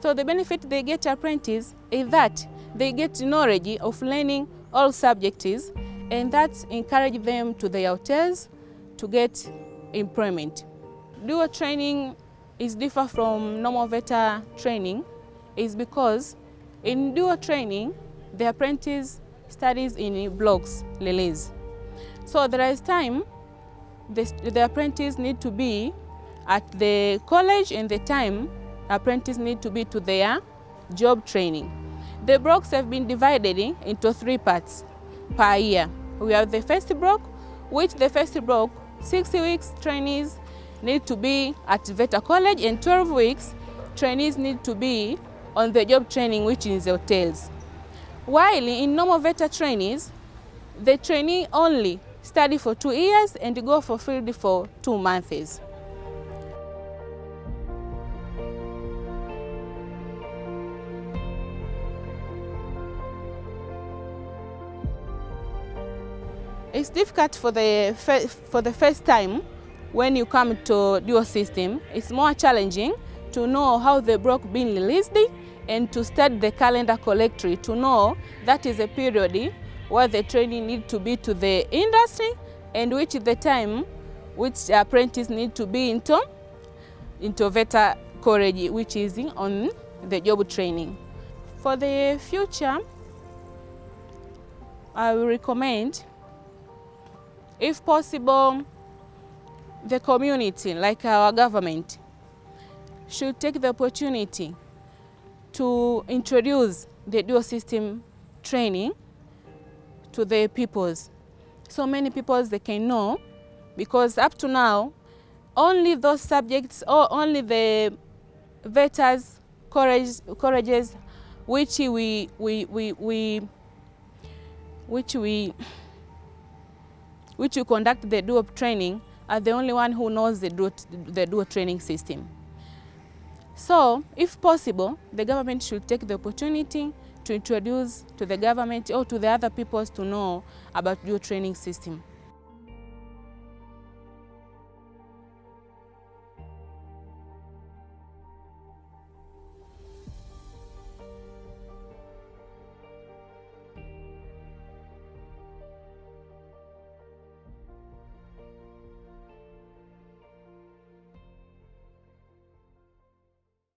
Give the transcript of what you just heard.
So the benefit they get apprentice is that they get knowledge of learning all subjects, and that encourage them to their hotels to get employment. Dual training is different from normal VETA training is because in dual training, the apprentice studies in blocks, lelees. So there is time the apprentice need to be at the college, and the time apprentice need to be to their job training. The blocks have been divided into 3 parts per year. We have the first block, which the first block, 60 weeks trainees need to be at VETA College, and 12 weeks trainees need to be on the job training, which is hotels. While in normal VETA trainees, the trainee only study for 2 years and go for field for 2 months. It's difficult for the first time when you come to dual system. It's more challenging to know how the block being released and to study the calendar correctly to know that is a period where the training need to be to the industry and which the time which apprentice need to be into VETA college, which is on the job training. For the future, I will recommend, if possible, the community, like our government, should take the opportunity to introduce the dual system training to the peoples. So many peoples they can know, because up to now, only those subjects or only the VETA's colleges which we conduct the dual training are the only one who knows the dual training system. So, if possible, the government should take the opportunity to introduce to the government or to the other peoples to know about dual training system.